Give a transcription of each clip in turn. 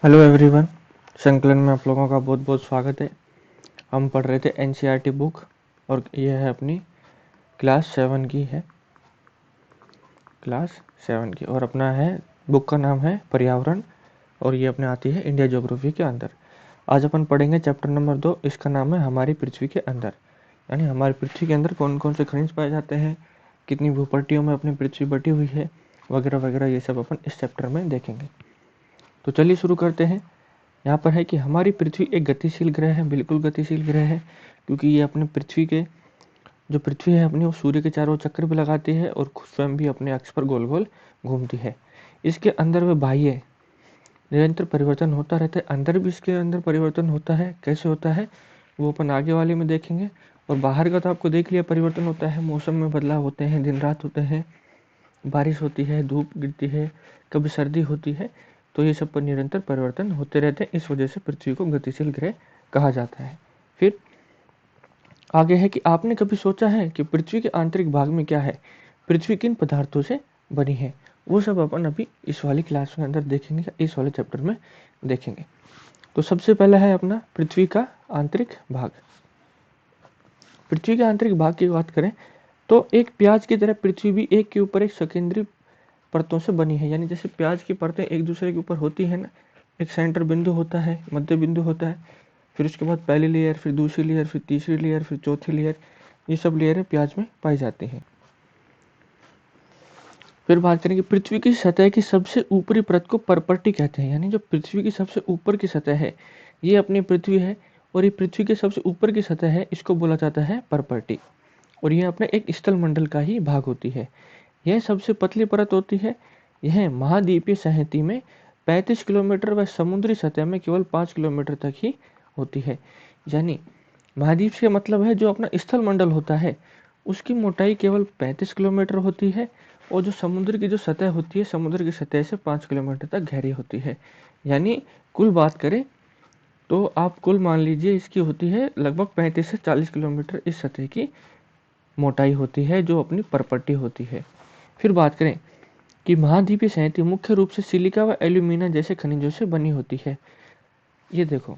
Hello everyone. संकलन में आप लोगों का बहुत बहुत स्वागत है। हम पढ़ रहे थे एनसीईआरटी बुक और ये है अपनी क्लास 7 की और अपना है बुक का नाम है पर्यावरण और ये अपने आती है इंडिया ज्योग्राफी के अंदर। आज अपन पढ़ेंगे चैप्टर नंबर 2, इसका नाम है हमारी पृथ्वी के अंदर। यानी हमारी पृथ्वी के अंदर कौन कौन से खनिज पाए जाते हैं, कितनी भूपट्टियों में अपनी पृथ्वी बटी हुई है, वगैरह वगैरह, ये सब अपन इस चैप्टर में देखेंगे। तो चलिए शुरू करते हैं। यहाँ पर है कि हमारी पृथ्वी एक गतिशील ग्रह है, बिल्कुल गतिशील ग्रह है, क्योंकि ये अपने पृथ्वी है अपनी, वो सूर्य के चारों चक्कर भी लगाती है और खुद स्वयं भी अपने अक्ष पर गोल गोल घूमती है। इसके अंदर में बाह्य निरंतर परिवर्तन होता रहता है, अंदर भी इसके अंदर परिवर्तन होता है। कैसे होता है वो अपन आगे वाले में देखेंगे। और बाहर का तो आपको देख लिया, परिवर्तन होता है, मौसम में बदलाव होते हैं, दिन रात होते हैं, बारिश होती है, धूप गिरती है, कभी सर्दी होती है। तो ये सब पर निरंतर परिवर्तन होते रहते हैं, इस वजह से पृथ्वी को गतिशील ग्रह कहा जाता है। फिर आगे है कि आपने कभी सोचा है कि पृथ्वी के आंतरिक भाग में क्या है, पृथ्वी किन पदार्थों से बनी है। वो सब अपन अभी इस वाली क्लास में अंदर देखेंगे, इस वाले चैप्टर में देखेंगे। तो सबसे पहला है अपना पृथ्वी का आंतरिक भाग। पृथ्वी के आंतरिक भाग की बात करें तो एक प्याज की तरह पृथ्वी भी एक के ऊपर एक सेकेंडरी परतों से बनी है। यानी जैसे प्याज की परतें एक दूसरे के ऊपर होती है ना, एक सेंटर बिंदु होता है, मध्य बिंदु होता है, फिर उसके बाद पहली लेयर, फिर दूसरी लेयर, फिर तीसरी लेयर, फिर चौथी लेयर, ये सब लेयरें प्याज में पाई जाती हैं। फिर बात करेंगे पृथ्वी की सतह की सबसे ऊपरी परत को परपट्टी कहते हैं। यानी जो पृथ्वी की सबसे ऊपर की सतह है ये अपनी पृथ्वी है, और ये पृथ्वी के सबसे ऊपर की सतह है, इसको बोला जाता है परपट्टी। और यह अपने एक स्थल मंडल का ही भाग होती है। यह सबसे पतली परत होती है। यह महाद्वीपीय संहति में 35 किलोमीटर व समुद्री सतह में केवल 5 किलोमीटर तक ही होती है। यानी महाद्वीप से मतलब है जो अपना स्थल मंडल होता है उसकी मोटाई केवल 35 किलोमीटर होती है, और जो समुद्र की जो सतह होती है समुद्र की सतह से 5 किलोमीटर तक गहरी होती है। यानी कुल बात करें तो आप कुल मान लीजिए इसकी होती है लगभग 35 से 40 किलोमीटर इस सतह की मोटाई होती है जो अपनी परपट्टी होती है। फिर बात करें कि महाद्वीपीय संहति मुख्य रूप से सिलिका व एल्यूमिना जैसे खनिजों से बनी होती है। ये देखो,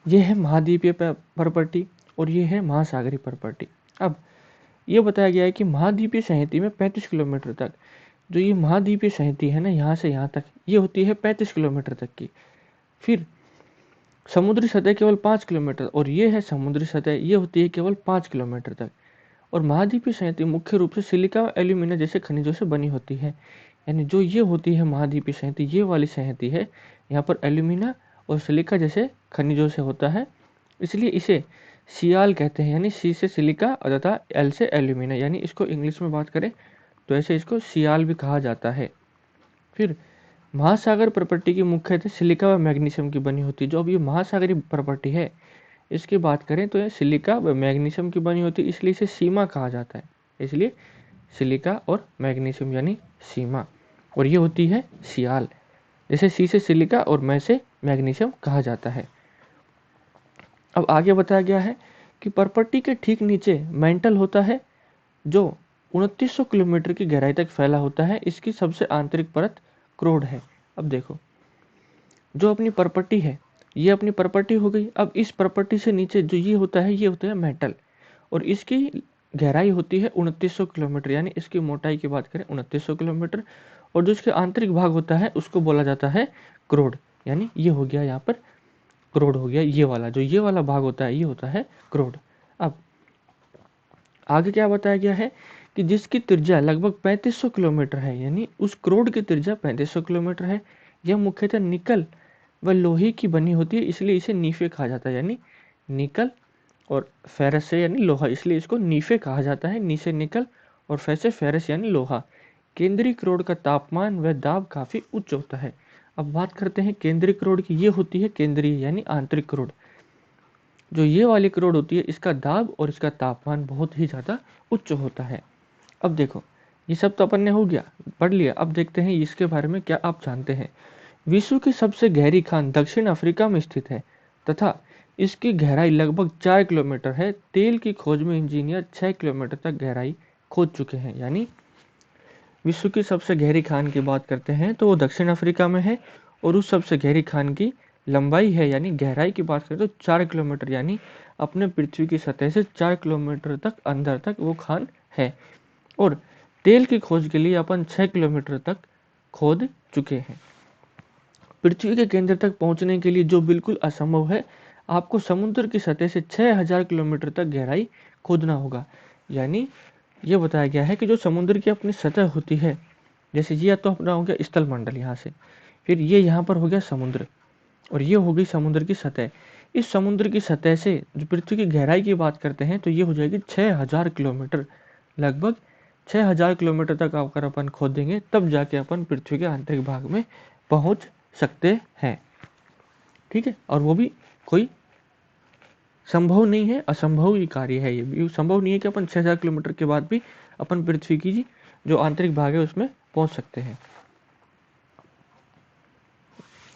ये है महाद्वीपीय परपट्टी और ये है महासागरीय परपट्टी। अब ये बताया गया है कि महाद्वीपीय संहति में 35 किलोमीटर तक, जो ये महाद्वीपीय संहति है ना, यहाँ से यहाँ तक ये होती है 35 किलोमीटर तक की। फिर समुद्री सतह केवल 5 किलोमीटर, और ये है समुद्री सतह, ये होती है केवल 5 किलोमीटर तक। और महाद्वीपीय संहति मुख्य रूप से सिलिका व एल्यूमिना जैसे खनिजों से बनी होती है। यानी जो ये होती है महाद्वीपीय संहति, ये वाली संहति है, यहाँ पर एल्यूमिना और सिलिका जैसे खनिजों से होता है, इसलिए इसे सियाल कहते हैं। यानी सी से सिलिका तथा एल से एल्यूमिना, यानी इसको इंग्लिश में बात करें तो ऐसे इसको सियाल भी कहा जाता है। फिर महासागर प्रॉपर्टी की मुख्यतः सिलिका व मैग्नीशियम की बनी होती है। जो अब ये महासागरीय प्रॉपर्टी है इसकी बात करें तो ये सिलिका व मैग्नीशियम की बनी होती है, इसलिए इसे सीमा कहा जाता है। इसलिए सिलिका और मैग्नीशियम यानी सीमा, और ये होती है सियाल, जैसे सी से सिलिका और मै से मैग्नीशियम कहा जाता है। अब आगे बताया गया है कि परपट्टी के ठीक नीचे मेंटल होता है जो 2900 किलोमीटर की गहराई तक फैला होता है। इसकी सबसे आंतरिक परत क्रोड है। अब देखो, जो अपनी परपट्टी है ये अपनी परपट्टी हो गई। अब इस परपट्टी से नीचे जो ये होता है मेटल, और इसकी गहराई होती है 2900 किलोमीटर, यानी इसकी मोटाई की बात करें 2900 किलोमीटर। और जो इसके आंतरिक भाग होता है उसको बोला जाता है क्रोड। यानी ये हो गया, यहाँ पर क्रोड हो गया, ये वाला जो ये वाला भाग होता है ये होता है क्रोड। अब आगे क्या बताया गया है कि जिसकी त्रिज्या लगभग 3500 किलोमीटर है, यानी उस क्रोड की त्रिज्या 3500 किलोमीटर है। यह मुख्यतः निकल व लोहे की बनी होती है, इसलिए इसे नीफे कहा जाता है। यानी निकल और फेरस से यानी लोहा, इसलिए इसको नीफे कहा जाता है। नी से निकल और फे से फेरस यानी लोहा। केंद्रीय क्रोड का तापमान व दाब काफी उच्च होता है। अब बात करते हैं केंद्रीय क्रोड की। ये होती है केंद्रीय यानी आंतरिक क्रोड। जो ये वाली क्रोड होती है इसका दाब और इसका तापमान बहुत ही ज़्यादा उच्च होता है। अब देखो, ये सब तो अपन ने हो गया, पढ़ लिया। अब देखते हैं इसके बारे में क्या आप जानते हैं। विश्व की सबसे गहरी खान दक्षिण अफ्रीका में स्थित है तथा इसकी गहराई लगभग 4 किलोमीटर है। तेल की खोज में इंजीनियर 6 किलोमीटर तक गहराई खोज चुके हैं। यानी विश्व की सबसे गहरी खान की बात करते हैं तो वो दक्षिण अफ्रीका में है, और उस सबसे गहरी खान की लंबाई है यानी गहराई की बात करें तो 4 किलोमीटर, यानी अपने पृथ्वी की सतह से 4 किलोमीटर तक अंदर तक वो खान है। और तेल की खोज के लिए अपन 6 किलोमीटर तक खोद चुके हैं। पृथ्वी के केंद्र तक पहुंचने के लिए जो बिल्कुल असंभव है, आपको समुद्र की सतह से 6000 किलोमीटर तक गहराई खोदना होगा। यानी ये बताया गया है कि जो समुद्र की अपनी सतह होती है, जैसे ये तो अपना हो गया स्थल मंडल यहाँ से, फिर ये यहाँ पर हो गया समुद्र, और ये हो गई समुद्र की सतह। इस समुद्र की सतह से जो पृथ्वी की गहराई की बात करते हैं तो ये हो जाएगी 6000 किलोमीटर। लगभग 6000 किलोमीटर तक अगर अपन खोदेंगे तब जाके अपन पृथ्वी के आंतरिक भाग में पहुंच सकते हैं। ठीक है, और वो भी कोई संभव नहीं है, असंभव ही कार्य है। ये भी संभव नहीं है कि अपन 6000 किलोमीटर के बाद भी अपन पृथ्वी की जो आंतरिक भाग है उसमें पहुंच सकते हैं।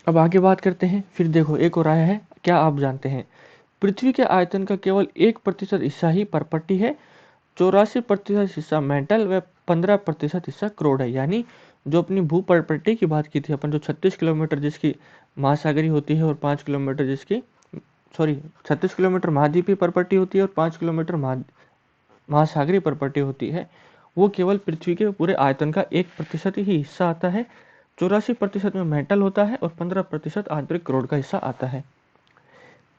अब आगे बात करते हैं। फिर देखो एक और आया है, क्या आप जानते हैं पृथ्वी के आयतन का केवल 1% हिस्सा ही परपट्टी है, 84% हिस्सा मेंटल व 15% हिस्सा क्रोड है। यानी जो अपनी भू परपट्टी की बात की थी अपन, जो 36 किलोमीटर जिसकी महासागरी होती है और 5 किलोमीटर जिसकी 36 किलोमीटर महाद्वीपीय परपट्टी होती है और 5 किलोमीटर महासागरीय परपट्टी होती है, वो केवल पृथ्वी के पूरे आयतन का 1% ही हिस्सा आता है। 84% में मेंटल होता है और 15% आंतरिक क्रोड का हिस्सा आता है।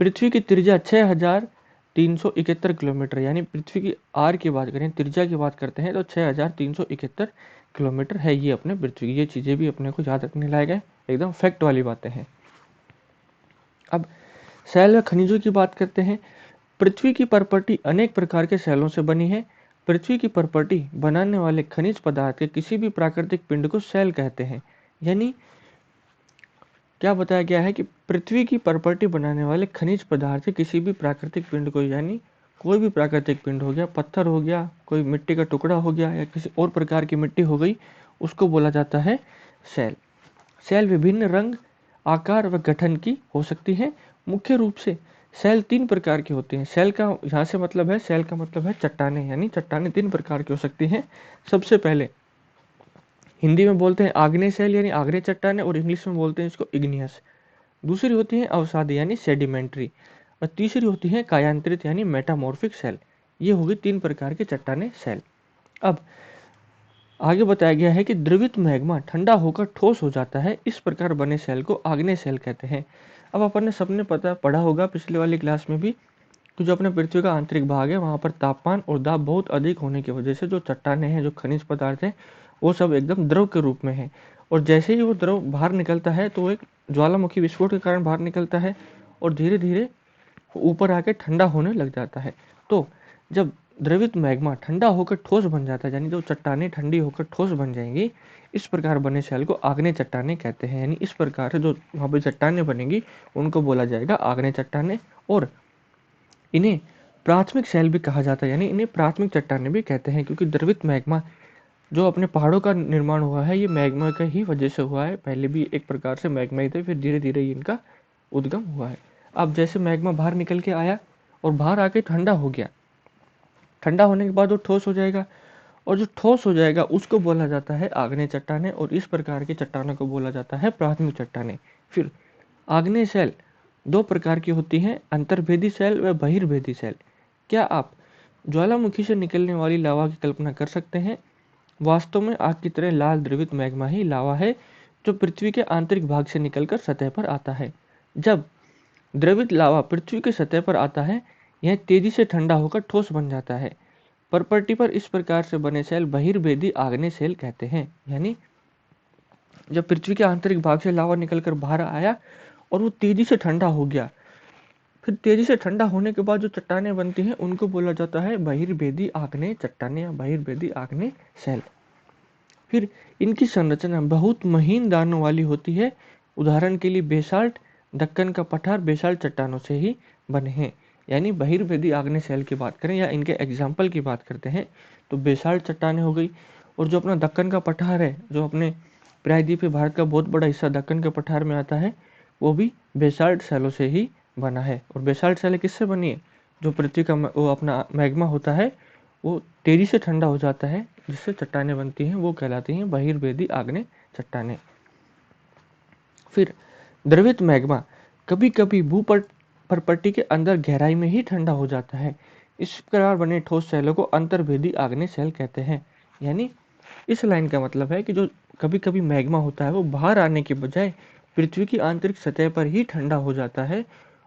पृथ्वी की त्रिज्या 6371 किलोमीटर, यानी पृथ्वी की आर की बात करें, त्रिज्या की बात करते हैं तो 6371 किलोमीटर है ये अपने पृथ्वी की। ये चीजें भी अपने को याद रखने लायक है, एकदम फैक्ट वाली बातें हैं। अब शैल व खनिजों की बात करते हैं। पृथ्वी की परपट्टी अनेक प्रकार के शैलों से बनी है। पृथ्वी की परपट्टी बनाने वाले खनिज पदार्थ के किसी भी प्राकृतिक पिंड को शैल कहते हैं। यानी क्या बताया गया है कि पृथ्वी की परपट्टी बनाने वाले खनिज पदार्थ के किसी भी प्राकृतिक पिंड को, यानी कोई भी प्राकृतिक पिंड हो गया, पत्थर हो गया, कोई मिट्टी का टुकड़ा हो गया या किसी और प्रकार की मिट्टी हो गई, उसको बोला जाता है शैल। शैल विभिन्न रंग, आकार व गठन की हो सकती है। मुख्य रूप से शैल 3 प्रकार की होती हैं। शैल का यहाँ से मतलब है, शैल का मतलब है चट्टाने, यानी चट्टाने 3 प्रकार की हो सकती हैं। सबसे पहले हिंदी में बोलते हैं आग्नेय शैल यानी आग्नेय चट्टाने, और इंग्लिश में बोलते हैं इसको इग्नियस। दूसरी होती है अवसादी यानी सेडिमेंट्री, और तीसरी होती है कायांतरित यानी मेटामॉर्फिक शैल। ये होगी 3 प्रकार के चट्टाने शैल। अब आगे बताया गया है कि द्रवित मैग्मा ठंडा होकर ठोस हो जाता है, इस प्रकार बने शैल को आग्नेय शैल कहते हैं। अब अपन ने सबने पढ़ा होगा पिछले वाली क्लास में भी कि जो अपने पृथ्वी का आंतरिक भाग है वहां पर तापमान और दाब बहुत अधिक होने की वजह से जो चट्टाने हैं, जो खनिज पदार्थ हैं, वो सब एकदम द्रव के रूप में है। और जैसे ही वो द्रव बाहर निकलता है तो एक ज्वालामुखी विस्फोट के कारण बाहर निकलता है और धीरे धीरे ऊपर आके ठंडा होने लग जाता है। तो जब द्रवित मैग्मा ठंडा होकर ठोस बन जाता है, यानी जो चट्टाने ठंडी होकर ठोस बन जाएंगी, इस प्रकार बने शैल को आग्नेय चट्टाने कहते हैं। यानी इस प्रकार से जो वहां पर चट्टाने बनेंगी उनको बोला जाएगा आग्नेय चट्टाने, और इन्हें प्राथमिक शैल भी कहा जाता है, यानी इन्हें प्राथमिक चट्टाने भी कहते हैं, क्योंकि द्रवित मैग्मा जो अपने पहाड़ों का निर्माण हुआ है ये मैग्मा का ही वजह से हुआ है। पहले भी एक प्रकार से मैग्मा ही थे, फिर धीरे धीरे इनका उद्गम हुआ है। अब जैसे मैग्मा बाहर निकल के आया और बाहर आके ठंडा हो गया, ठंडा होने के बाद वो ठोस हो जाएगा, और जो ठोस हो जाएगा उसको बोला जाता है आग्नेय चट्टाने, और इस प्रकार की चट्टानों को बोला जाता है प्राथमिक चट्टाने। फिर आग्नेय शैल 2 प्रकार की होती हैं, अंतर्भेदी शैल व बहिर्भेदी शैल। क्या आप ज्वालामुखी से निकलने वाली लावा की कल्पना कर सकते हैं? वास्तव में आग की तरह लाल द्रवित मैग्मा ही लावा है जो पृथ्वी के आंतरिक भाग से निकलकर सतह पर आता है। जब द्रवित लावा पृथ्वी की सतह पर आता है, यह तेजी से ठंडा होकर ठोस बन जाता है। परपट्टी पर इस प्रकार से बने शैल बहिर्भेदी आग्नेय शैल कहते हैं। यानी जब पृथ्वी के आंतरिक भाग से लावा निकलकर बाहर आया और वो तेजी से ठंडा हो गया, फिर तेजी से ठंडा होने के बाद जो चट्टाने बनती हैं उनको बोला जाता है बहिर्भेदी आग्नेय चट्टाने या बहिर्भेदी आग्नेय शैल। फिर इनकी संरचना बहुत महीन दानों वाली होती है। उदाहरण के लिए बेसाल्ट, दक्कन का पठार बेसाल्ट चट्टानों से ही बने हैं। यानी बहिर्भेदी आग्नेय शैल की बात करें या इनके एग्जाम्पल की बात करते हैं तो बेसाल्ट चट्टाने हो गई, और जो अपना दक्कन का पठार है, जो अपने प्रायद्वीपीय भारत का बहुत बड़ा हिस्सा दक्कन के पठार में आता है, वो भी बेसाल्ट शैलों से ही बना है। और बेसाल्ट शैलें किससे बनी है? जो पृथ्वी का वो अपना मैग्मा होता है वो तेजी से ठंडा हो जाता है, जिससे चट्टानें बनती हैं, वो कहलाती हैं बहिर्भेदी आग्नेय चट्टानें। फिर द्रवित मैग्मा कभी कभी परपट्टी के अंदर गहराई में ही ठंडा हो जाता है। इस प्रकार बने ठोस सेलों को अंतर्भेदी आग्नेय सेल कहते हैं। यानी इस लाइन का मतलब है कि जो कभी कभी मैग्मा होता है वो बाहर आने के बजाय पृथ्वी की आंतरिक सतह पर ही ठंडा हो जाता है,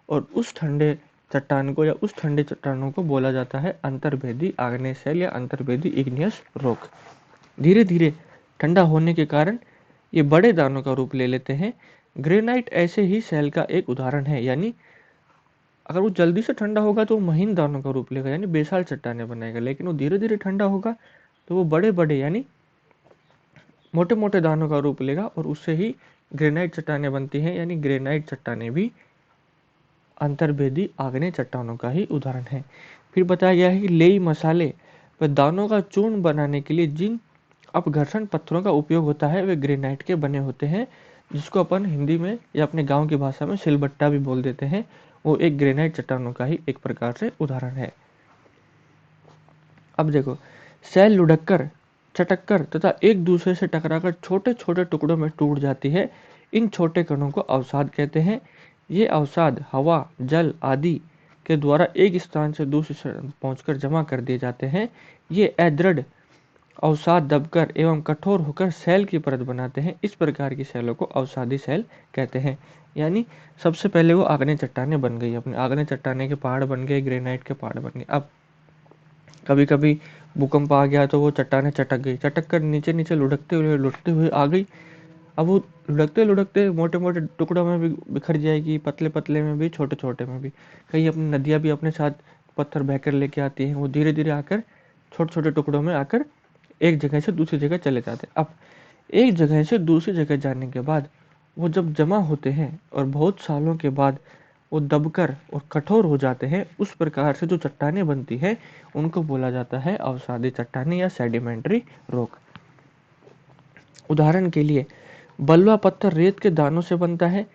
और उस ठंडे चट्टान को या उस ठंडे चट्टानों को बोला जाता है अंतर्भेदी आग्नेय सेल या अंतर्भेदी इग्नियस रॉक। धीरे धीरे ठंडा होने के कारण ये बड़े दानों का रूप ले लेते हैं। ग्रेनाइट ऐसे ही सेल का एक उदाहरण है। यानी अगर वो जल्दी से ठंडा होगा तो वो महीन दानों का रूप लेगा, यानी बेसाल चट्टानें बनाएगा, लेकिन वो धीरे धीरे ठंडा होगा तो वो बड़े बड़े यानी मोटे मोटे दानों का रूप लेगा, और उससे ही ग्रेनाइट चट्टानें बनती हैं। यानी ग्रेनाइट चट्टानें भी अंतर्भेदी आग्नेय चट्टानों का ही उदाहरण है। फिर बताया गया है कि लेई मसाले व दानों का चूर्ण बनाने के लिए जिन अपघर्षण पत्थरों का उपयोग होता है वे ग्रेनाइट के बने होते हैं, जिसको अपन हिंदी में या अपने गांव की भाषा में सिलबट्टा भी बोल देते हैं। वो एक ग्रेनाइट चट्टानों का ही एक प्रकार से उदाहरण है। अब देखो, सेल लुढ़ककर, चटककर तथा एक दूसरे से टकराकर छोटे छोटे टुकड़ों में टूट जाती है। इन छोटे कणों को अवसाद कहते हैं। ये अवसाद हवा, जल आदि के द्वारा एक स्थान से दूसरे स्थान पहुंचकर जमा कर दिए जाते हैं। ये अदृढ़ अवसाद दबकर एवं कठोर होकर सेल की परत बनाते हैं। इस प्रकार की सेलों को अवसादी सेल कहते हैं। यानी सबसे पहले वो आग्नेय चट्टानें बन गई, अपने आग्नेय चट्टाने के पहाड़ बन गए, ग्रेनाइट के पहाड़ बन गए। अब कभी कभी भूकंप आ गया तो वो चट्टानें चटक गई, चटक कर नीचे नीचे लुढ़कते हुए आ गई। अब वो लुढ़कते लुढ़कते मोटे मोटे टुकड़ों में भी बिखर जाएगी, पतले पतले में भी, छोटे छोटे में भी। कई अपनी नदियां भी अपने साथ पत्थर बहकर लेके आती हैं। वो धीरे धीरे आकर छोटे छोटे टुकड़ों में आकर एक जगह से दूसरी जगह चले जाते हैं। अब एक जगह से दूसरी जगह जाने के बाद वो जब जमा होते हैं और बहुत सालों के बाद वो दबकर और कठोर हो जाते हैं, उस प्रकार से जो चट्टानें बनती है उनको बोला जाता है अवसादी चट्टानें या सेडिमेंट्री रॉक। उदाहरण के लिए बलुआ पत्थर रेत के दानों से बनता है।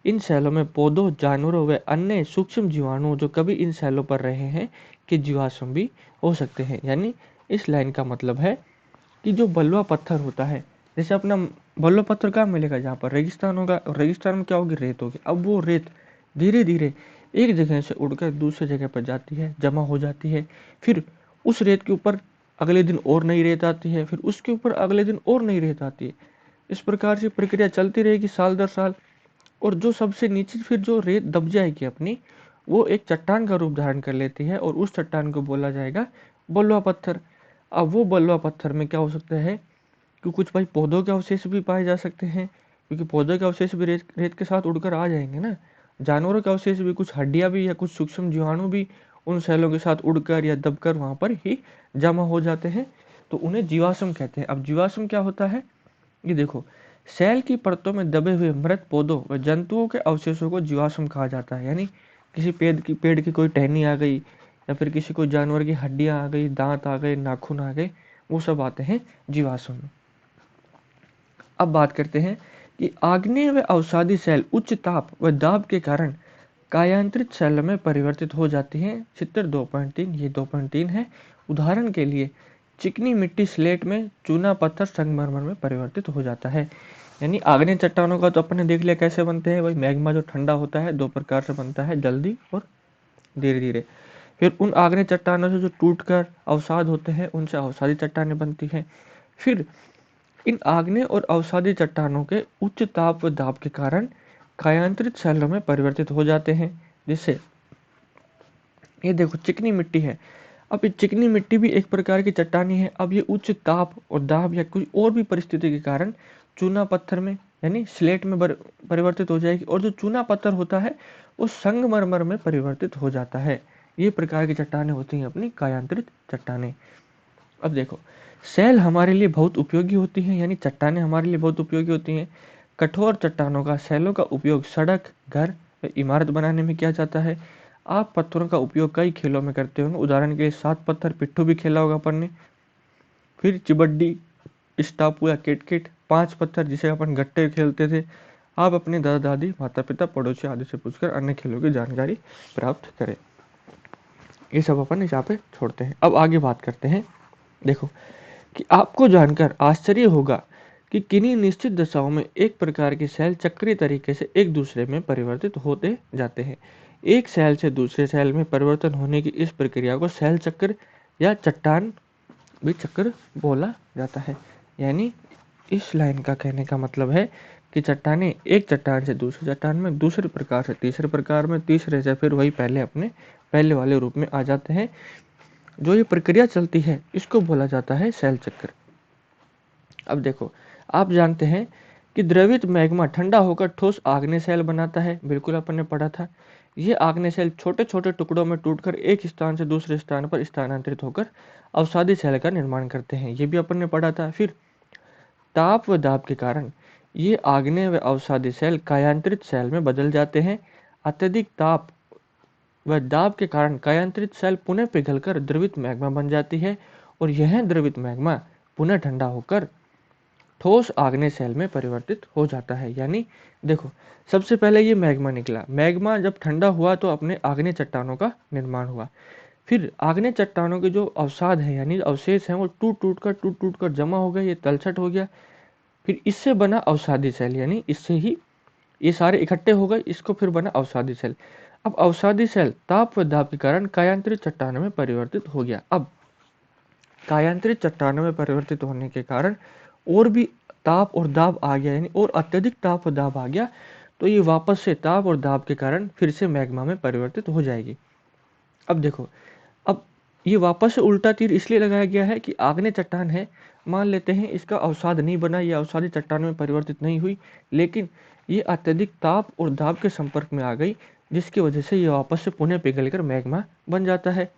इन सेलों में पौधों, जानवरों व अन्य सूक्ष्म जीवाणु जो कभी इन सेलों पर रहे हैं के जीवाश्म भी हो सकते हैं। यानी इस लाइन का मतलब है कि जो बलुआ पत्थर होता है, जैसे अपना बलुआ पत्थर कहाँ मिलेगा, जहाँ पर रेगिस्तान होगा, और रेगिस्तान में क्या होगी, रेत होगी। अब वो रेत धीरे धीरे एक जगह से उड़कर दूसरी जगह पर जाती है, जमा हो जाती है। फिर उस रेत के ऊपर अगले दिन और नई रेत आती है, फिर उसके ऊपर अगले दिन और नई रेत आती है। इस प्रकार से प्रक्रिया चलती रहेगी साल दर साल, और जो सबसे नीचे फिर जो रेत दब जाएगी अपनी, वो एक चट्टान का रूप धारण कर लेती है, और उस चट्टान को बोला जाएगा बलुआ पत्थर। अब वो बलुआ पत्थर में क्या हो सकता है कि कुछ भाई पौधों के अवशेष भी पाए जा सकते हैं, क्योंकि पौधों के अवशेष भी रेत के साथ उड़कर आ जाएंगे ना। जानवरों के अवशेष भी, कुछ हड्डियां भी या कुछ सूक्ष्म जीवाणु भी उन सेलों के साथ उड़कर या दबकर वहां पर ही जमा हो जाते हैं, तो उन्हें जीवाश्म कहते हैं। अब जीवाश्म क्या होता है, ये देखो, सेल की परतों में दबे हुए मृत पौधों व जंतुओं के अवशेषों को जीवाश्म कहा जाता है। यानी किसी पेड़ की कोई टहनी आ गई, या फिर किसी कोई जानवर की हड्डियां आ गई, दांत आ गए, नाखून आ गए, वो सब आते हैं जीवाश्म में। अब बात करते हैं कि आग्नेय व अवसादी सेल उच्च ताप व दाब के कारण कायांतरित सेल में परिवर्तित हो जाती हैं। चित्र 2.3, ये 2.3 है। उदाहरण के लिए चिकनी मिट्टी स्लेट में, चूना पत्थर संगमरमर में परिवर्तित हो जाता है। यानी आग्नेय चट्टानों का तो अपन ने देख लिया कैसे बनते हैं। भाई मैग्मा जो ठंडा होता है दो प्रकार से बनता है, जल्दी और धीरे धीरे। फिर उन आग्नेय चट्टानों से जो टूटकर अवसाद होते हैं, उनसे अवसादी चट्टानें बनती हैं। फिर इन आग्नेय और अवसादी चट्टानों के उच्च ताप व दाब के कारण कायांतरित सेलों में परिवर्तित हो जाते हैं। जिससे ये देखो चिकनी मिट्टी है, अब ये चिकनी मिट्टी भी एक प्रकार की चट्टानी है। अब ये उच्च ताप और दाब या कोई और भी परिस्थिति के कारण चूना पत्थर में यानी स्लेट में परिवर्तित हो जाएगी, और जो चूना पत्थर होता है वो संगमरमर में परिवर्तित हो जाता है। ये प्रकार की चट्टानें होती हैं अपनी कायांतरित चट्टानें। अब देखो, सेल हमारे लिए बहुत उपयोगी होती हैं, यानी चट्टानें हमारे लिए बहुत उपयोगी होती हैं। कठोर चट्टानों का, सेलों का उपयोग सड़क, घर, इमारत बनाने में किया जाता है। आप पत्थरों का उपयोग कई खेलों में करते होंगे। उदाहरण के लिए 7 पत्थर पिट्ठू भी खेला होगा अपन ने। फिर चिबड्डी, स्टापू या किटकिट, 5 पत्थर जिसे अपन गट्टे खेलते थे। आप अपने दादा दादी, माता पिता, पड़ोसी आदि से पूछकर अन्य खेलों की जानकारी प्राप्त करें। ये सब अपन यहाँ पे छोड़ते हैं। अब आगे बात करते हैं। देखो कि आपको जानकर आश्चर्य होगा कि किन्हीं निश्चित दशाओं में एक प्रकार के सेल चक्रीय तरीके से एक दूसरे में परिवर्तित होते जाते हैं। एक सेल से दूसरे सेल में परिवर्तन होने की इस प्रक्रिया को सेल चक्र या चट्टान भी चक्र बोला जाता है। यानी इस लाइन का कहने का मतलब है कि चट्टानें एक चट्टान से दूसरी चट्टान में, दूसरे प्रकार से तीसरे प्रकार में, तीसरे से फिर वही पहले वाले रूप में आ जाते हैं। जो ये प्रक्रिया चलती है इसको बोला जाता है सेल चक्र। अब देखो, आप जानते हैं कि द्रवित मैग्मा ठंडा होकर ठोस आग्नेय सेल बनाता है, बिल्कुल अपन ने पढ़ा था। ये आग्नेय सेल छोटे छोटे टुकड़ों में टूटकर एक स्थान से दूसरे स्थान पर स्थानांतरित होकर अवसादी सेल का निर्माण करते हैं, ये भी अपन ने पढ़ा था। फिर ताप व दाब के कारण ये आग्नेय व अवसादी सेल कायांतरित सेल में बदल जाते हैं। अत्यधिक ताप व दाब के कारण कायांतरित सेल पुनः पिघलकर द्रवित मैग्मा बन जाती है और यह द्रवित मैग्मा पुनः ठंडा होकर ठोस आग्नेय सेल में परिवर्तित हो जाता है। यानी देखो, सबसे पहले ये मैग्मा निकला, मैग्मा जब ठंडा हुआ तो अपने आग्नेय चट्टानों का निर्माण हुआ। फिर आग्नेय चट्टानों के जो अवसाद है यानी अवशेष हैं वो टूट टूट कर जमा हो गए, ये तलछट हो गया। फिर इससे बना अवसादी सेल, यानी इससे ही ये सारे इकट्ठे हो गए, इसको फिर बना अवसादी सेल। अब अवसादी सेल ताप व दाब के कारण कायांतरित चट्टानों में परिवर्तित हो गया। अब कायांतरित चट्टानों में परिवर्तित होने के कारण और भी ताप और दाब आ गया, यानी और अत्यधिक ताप और दाब आ गया, तो ये वापस से ताप और दाब के कारण फिर से मैग्मा में परिवर्तित हो जाएगी। अब देखो, अब ये वापस से उल्टा तीर इसलिए लगाया गया है कि आग्नेय चट्टान है, मान लेते हैं इसका अवसाद नहीं बना, ये अवसादी चट्टान में परिवर्तित नहीं हुई, लेकिन ये अत्यधिक ताप और दाब के संपर्क में आ गई, जिसकी वजह से ये वापस से पुनः पिघलकर मैग्मा बन जाता है।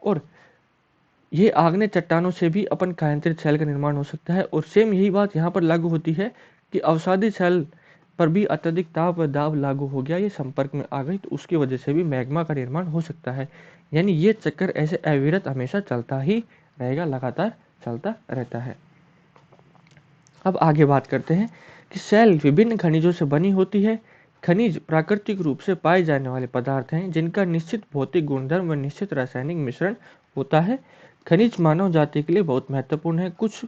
और ये आग्नेय चट्टानों से भी अपन कायांतरित सेल का निर्माण हो सकता है। और सेम यही बात यहाँ पर लागू होती है कि अवसादी सेल पर भी अत्यधिक ताप व दाब लागू हो गया, ये संपर्क में आ गई, तो उसकी वजह से भी मैग्मा का निर्माण हो सकता है। यानी ये चक्कर ऐसे अविरत हमेशा चलता ही रहेगा, लगातार चलता रहता है। अब आगे बात करते हैं कि सेल विभिन्न खनिजों से बनी होती है। खनिज प्राकृतिक रूप से पाए जाने वाले पदार्थ हैं जिनका निश्चित भौतिक गुणधर्म व निश्चित रासायनिक मिश्रण होता है। खनिज मानव जाति के लिए बहुत महत्वपूर्ण है। कुछ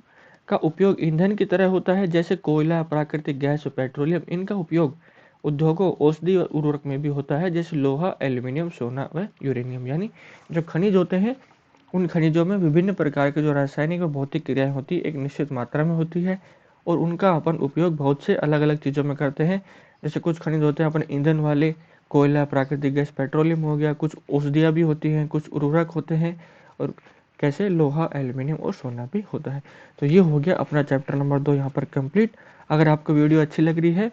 का उपयोग ईंधन की तरह होता है, जैसे कोयला, प्राकृतिक गैस और पेट्रोलियम। इनका उपयोग उद्योगों, औषधि और उर्वरक में भी होता है, जैसे लोहा, एल्यूमिनियम, सोना व यूरेनियम। यानी जो खनिज होते हैं उन खनिजों में विभिन्न प्रकार के जो रासायनिक और भौतिक क्रियाएं होती है एक निश्चित मात्रा में होती है, और उनका अपन उपयोग बहुत से अलग अलग चीज़ों में करते हैं। जैसे कुछ खनिज होते हैं अपन ईंधन वाले, कोयला, प्राकृतिक गैस, पेट्रोलियम हो गया। कुछ औषधियाँ भी होती हैं, कुछ उर्वरक होते हैं, और कैसे लोहा, एल्यूमिनियम और सोना भी होता है। तो ये हो गया अपना चैप्टर नंबर 2 यहाँ पर कंप्लीट। अगर आपको वीडियो अच्छी लग रही है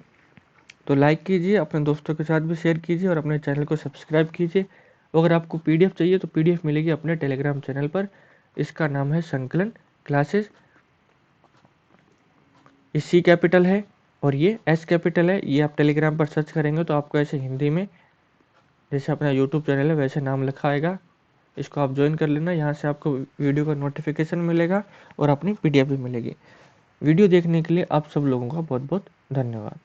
तो लाइक कीजिए, अपने दोस्तों के साथ भी शेयर कीजिए और अपने चैनल को सब्सक्राइब कीजिए। अगर आपको पीडीएफ चाहिए तो पीडीएफ मिलेगी अपने टेलीग्राम चैनल पर। इसका नाम है संकलन क्लासेस। ये सी कैपिटल है और ये एस कैपिटल है। ये आप टेलीग्राम पर सर्च करेंगे तो आपको ऐसे हिंदी में जैसे अपना यूट्यूब चैनल है वैसे नाम लिखा आएगा। इसको आप ज्वाइन कर लेना, यहाँ से आपको वीडियो का नोटिफिकेशन मिलेगा और अपनी पीडीएफ भी मिलेगी। वीडियो देखने के लिए आप सब लोगों का बहुत बहुत धन्यवाद।